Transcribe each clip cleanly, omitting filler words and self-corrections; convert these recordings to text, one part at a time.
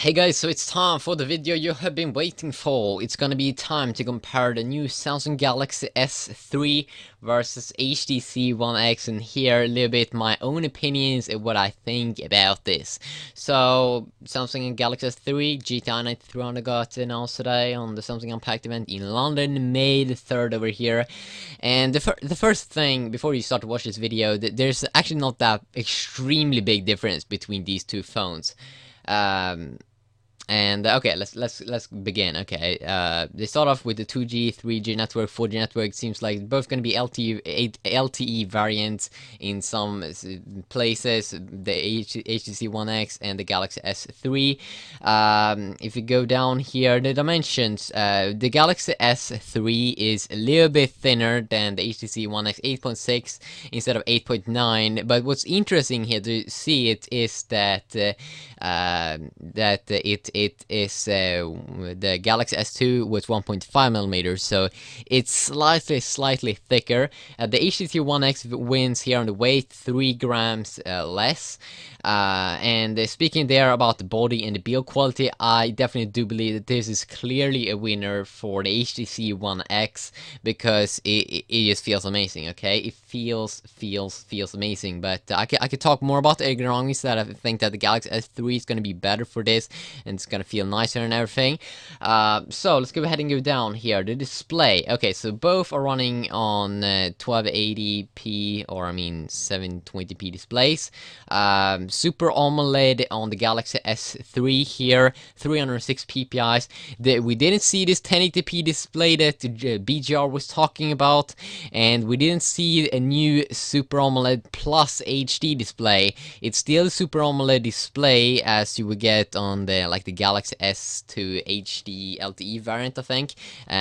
Hey guys, so it's time for the video you have been waiting for. It's gonna be time to compare the new Samsung Galaxy S3 versus HTC One X and hear a little bit my own opinions and what I think about this. So, Samsung Galaxy S3 GTI 9300 got announced today on the Samsung Unpacked event in London, May the 3rd over here. And the first thing, before you start to watch this video, there's actually not that extremely big difference between these two phones. Um, and okay, let's begin. Okay, they start off with the 2G, 3G network, 4G network. Seems like both going to be LTE variants in some places. The HTC One X and the Galaxy S3. If you go down here, the dimensions. The Galaxy S3 is a little bit thinner than the HTC One X, 8.6 instead of 8.9. But what's interesting here to see it is that it is the Galaxy S2 with 1.5 millimeters, so it's slightly thicker. The HTC One X wins here on the weight, 3 grams less. And speaking there about the body and the build quality, I definitely do believe that this is clearly a winner for the HTC One X because it just feels amazing. Okay, it feels amazing. But I could talk more about the ergonomics, that I think that the Galaxy S3 is going to be better for this and it's gonna feel nicer and everything. So let's go ahead and go down here. The display. Okay, so both are running on 1280p, or I mean 720p displays. Super AMOLED on the Galaxy S3 here, 306 ppi. We didn't see this 1080p display that BGR was talking about, and we didn't see a new Super AMOLED Plus HD display. It's still a Super AMOLED display as you would get on the the Galaxy S2 HD LTE variant, I think.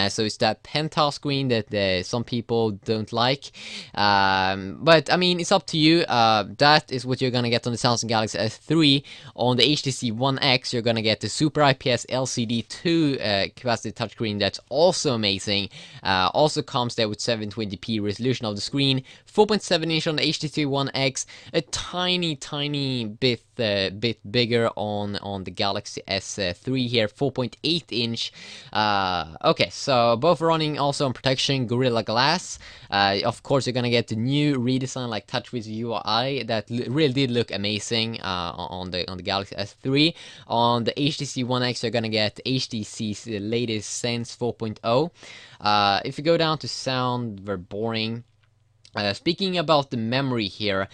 So it's that pentile screen that some people don't like. But I mean, it's up to you. That is what you're gonna get on the Samsung Galaxy S3. On the HTC One X, you're gonna get the Super IPS LCD 2 capacitive touchscreen. That's also amazing. Also comes there with 720p resolution of the screen. 4.7 inch on the HTC One X. A tiny bit bigger on the Galaxy S3 here, 4.8 inch. Okay, so both running also on protection Gorilla Glass. Of course, you're gonna get the new redesign like TouchWiz UI that really did look amazing on the Galaxy S3. On the HTC One X, you're gonna get HTC's latest Sense 4.0. If you go down to sound, very boring. Speaking about the memory here,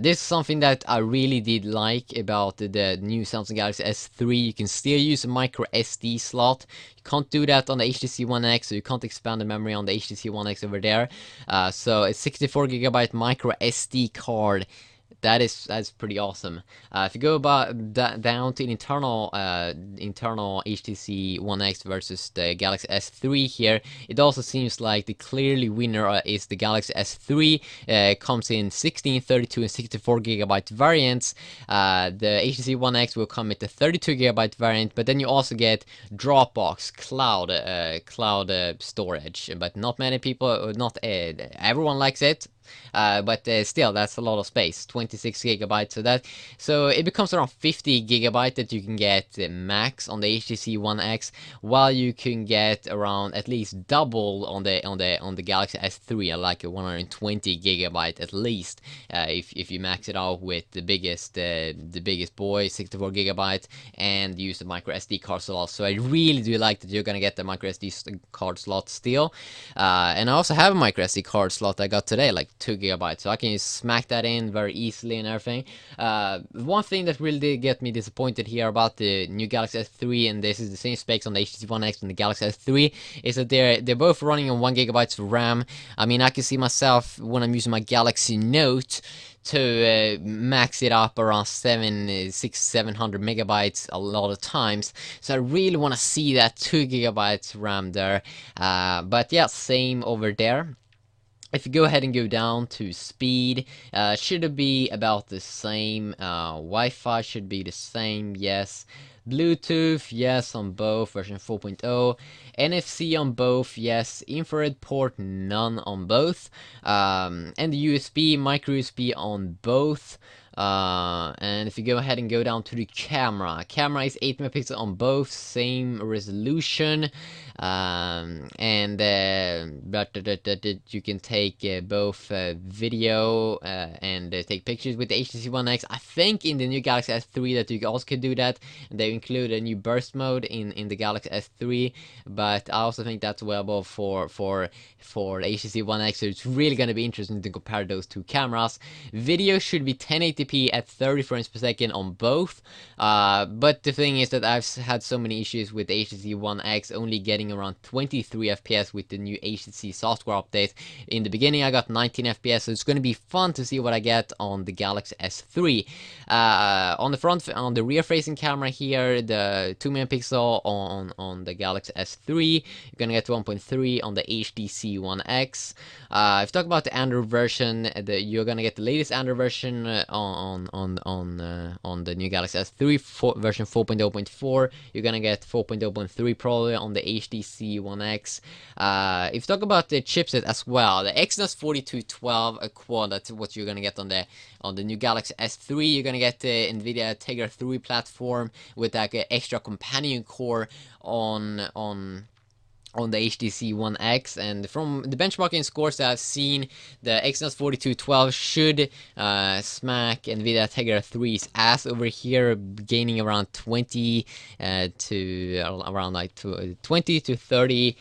this is something that I really did like about the new Samsung Galaxy S3. You can still use a micro SD slot. You can't do that on the HTC One X, so you can't expand the memory on the HTC One X over there. So a 64GB micro SD card. That's pretty awesome. If you go down to internal HTC One X versus the Galaxy S3 here, it also seems like the clearly winner is the Galaxy S3. Comes in 16, 32, and 64GB variants. The HTC One X will come with the 32GB variant, but then you also get Dropbox cloud storage. But not many people, not everyone likes it. But still, that's a lot of space, 26GB. So it becomes around 50GB that you can get max on the HTC One X, while you can get around at least double on the Galaxy S3, like a 120GB at least, if you max it out with the biggest boy, 64GB, and use the micro SD card slot. So I really do like that you're gonna get the micro SD card slot still, and I also have a micro SD card slot I got today, like 2GB, so I can just smack that in very easily and everything. One thing that really did get me disappointed here about the new Galaxy S3, and this is the same specs on the HTC One X and the Galaxy S3, is that they're both running on 1GB of RAM. I mean, I can see myself when I'm using my Galaxy Note to max it up around 700 megabytes a lot of times. So I really want to see that 2GB RAM there. But yeah, same over there. If you go ahead and go down to speed, should it be about the same? Wi-Fi should be the same, yes. Bluetooth, yes, on both, version 4.0. NFC on both, yes. Infrared port, none on both. And the USB, micro USB on both. And if you go ahead and go down to the camera is 8 megapixel on both, same resolution. And but you can take both video and take pictures with the HTC One X. I think in the new Galaxy S3 that you also could do that. They include a new burst mode in the Galaxy S3, but I also think that's available for the HTC One X. So it's really going to be interesting to compare those two cameras. Video should be 1080p at 30 frames per second on both. But the thing is that I've had so many issues with the HTC One X only getting around 23 FPS with the new HTC software update. In the beginning I got 19 FPS, so it's going to be fun to see what I get on the Galaxy S3. On the rear facing camera here, the 2 megapixel on the Galaxy S3, you're going to get 1.3 on the HTC One X. If you talk about the Android version, you're going to get the latest Android version on the new Galaxy S3 version 4.0.4. You're gonna get 4.0.3 probably on the HTC One X. If you talk about the chipset as well, the Exynos 4212 quad, that's what you're gonna get on the new Galaxy S3. You're gonna get the NVIDIA Tegra 3 platform with like an extra companion core on the HTC One X, and from the benchmarking scores that I've seen, the Exynos 4212 should smack NVIDIA Tegra 3's ass over here, gaining around 20 to around like 20 to 30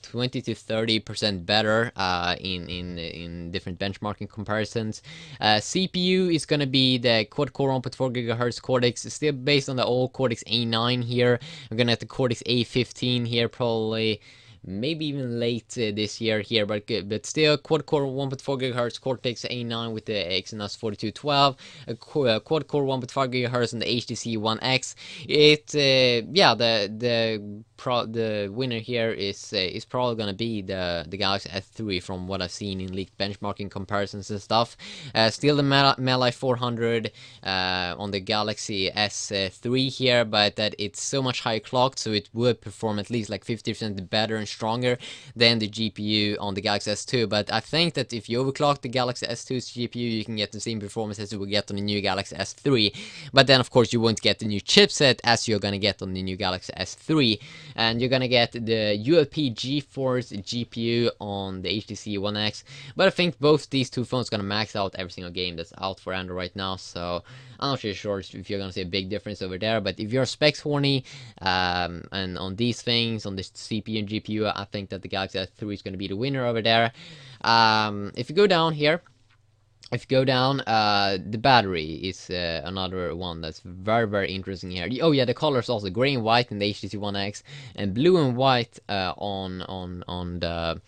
20 to 30% better in different benchmarking comparisons. CPU is going to be the quad-core 1.4 GHz Cortex, still based on the old Cortex A9 here. We're going to have the Cortex A15 here, probably maybe even late this year here, but still quad-core 1.4 GHz Cortex A9 with the Exynos 4212, quad-core 1.5 GHz on the HTC One X. Yeah, the winner here is probably gonna be the Galaxy S3 from what I've seen in leaked benchmarking comparisons and stuff. Still the Mali 400 on the Galaxy S3 here, but that it's so much higher clocked, so it would perform at least like 50% better and stronger than the GPU on the Galaxy S2. But I think that if you overclock the Galaxy S2's GPU, you can get the same performance as you will get on the new Galaxy S3. But then of course you won't get the new chipset as you're gonna get on the new Galaxy S3, and you're gonna get the ULP GeForce GPU on the HTC One X. But I think both these two phones are gonna max out every single game that's out for Android right now, so I'm not really sure if you're gonna see a big difference over there. But if you're specs horny and on these things, on the CPU and GPU, I think that the Galaxy S3 is gonna be the winner over there. If you go down here, the battery is another one that's very, very interesting here. Oh yeah, the colors also gray and white in the HTC One X, and blue and white on the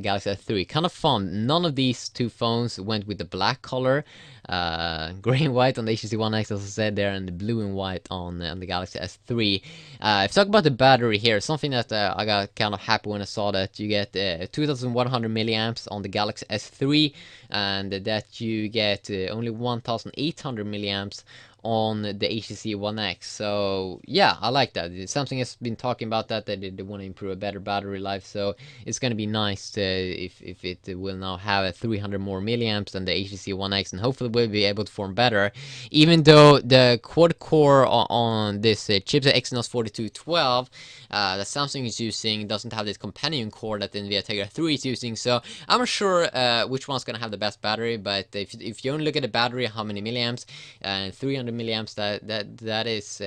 Galaxy S3. Kind of fun. None of these two phones went with the black color. Gray and white on the HTC One X, as I said there, and the blue and white on the Galaxy S3. If you talk about the battery here, something that I got kind of happy when I saw that you get 2100 milliamps on the Galaxy S3, and that you get only 1800 milliamps on the HTC One X. So yeah, I like that. Samsung has been talking about that they want to improve a better battery life, so it's going to be nice if it will now have a 300 more milliamps than the HTC One X, and hopefully we'll be able to perform better, even though the quad core on this chipset Exynos 4212 that Samsung is using doesn't have this companion core that the NVIDIA Tegra 3 is using. So I'm not sure which one's going to have the best battery, but if you only look at the battery, how many milliamps, and 300 milliamps, that is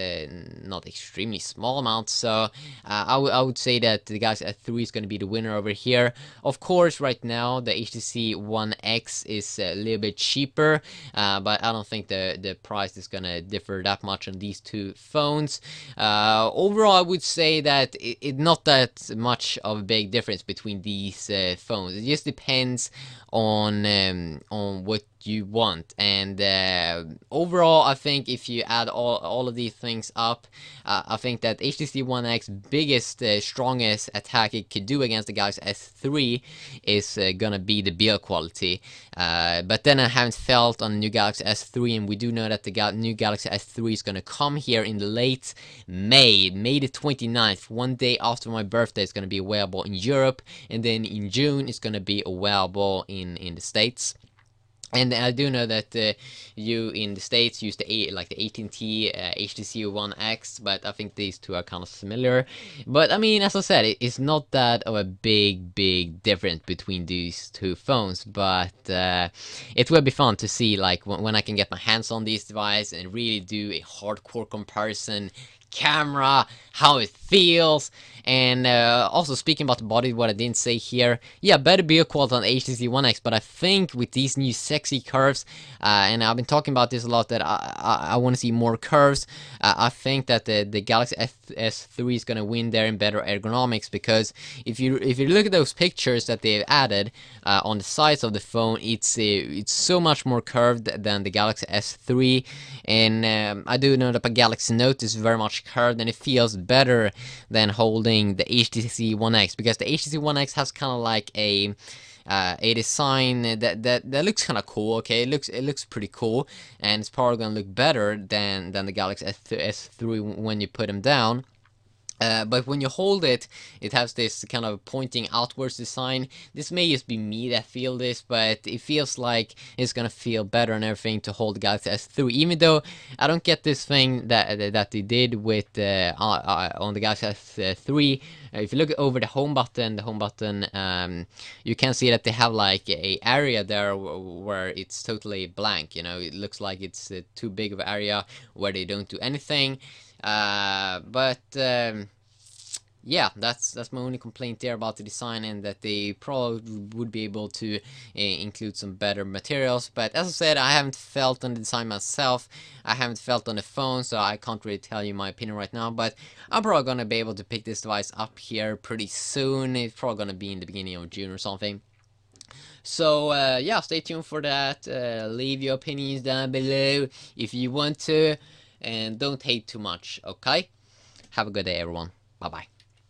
not extremely small amount. So I would say that the Galaxy S3 is going to be the winner over here. Of course, right now the HTC One X is a little bit cheaper, but I don't think the price is going to differ that much on these two phones. Overall, I would say that it's not that much of a big difference between these phones. It just depends on what you want, and overall I think if you add all of these things up, I think that HTC One X biggest strongest attack it could do against the Galaxy S3 is gonna be the build quality, but then I haven't felt on the new Galaxy S3, and we do know that the new Galaxy S3 is gonna come here in the late May the 29th, one day after my birthday. It's gonna be available in Europe, and then in June it's gonna be available in the States. And I do know that you in the States use like the AT&T HTC One X, but I think these two are kind of similar. But I mean, as I said, it's not that of a big difference between these two phones. But it will be fun to see like when I can get my hands on these devices and really do a hardcore comparison, camera, how it feels, and also speaking about the body, what I didn't say here, yeah, better build quality on HTC One X, but I think with these new sexy curves, and I've been talking about this a lot, that I want to see more curves. I think that the Galaxy S3 is gonna win there in better ergonomics, because if you look at those pictures that they've added on the sides of the phone, it's so much more curved than the Galaxy S3, and I do know that the Galaxy Note is very much curved, and it feels better than holding the HTC One X, because the HTC One X has kind of like a design that looks kind of cool. Okay, it looks pretty cool, and it's probably gonna look better than the Galaxy S3 when you put them down. But when you hold it, it has this kind of pointing outwards design. This may just be me that feel this, but it feels like it's gonna feel better and everything to hold the Galaxy S3. Even though I don't get this thing that they did with on the Galaxy S3. If you look over the home button, you can see that they have like a area there where it's totally blank. You know, it looks like it's too big of an area where they don't do anything. But yeah, that's my only complaint there about the design, and that they probably would be able to include some better materials. But as I said, I haven't felt on the design myself. I haven't felt on the phone, so I can't really tell you my opinion right now. But I'm probably gonna be able to pick this device up here pretty soon. It's probably gonna be in the beginning of June or something. So yeah, stay tuned for that. Leave your opinions down below if you want to, and don't hate too much, okay? Have a good day, everyone. Bye bye.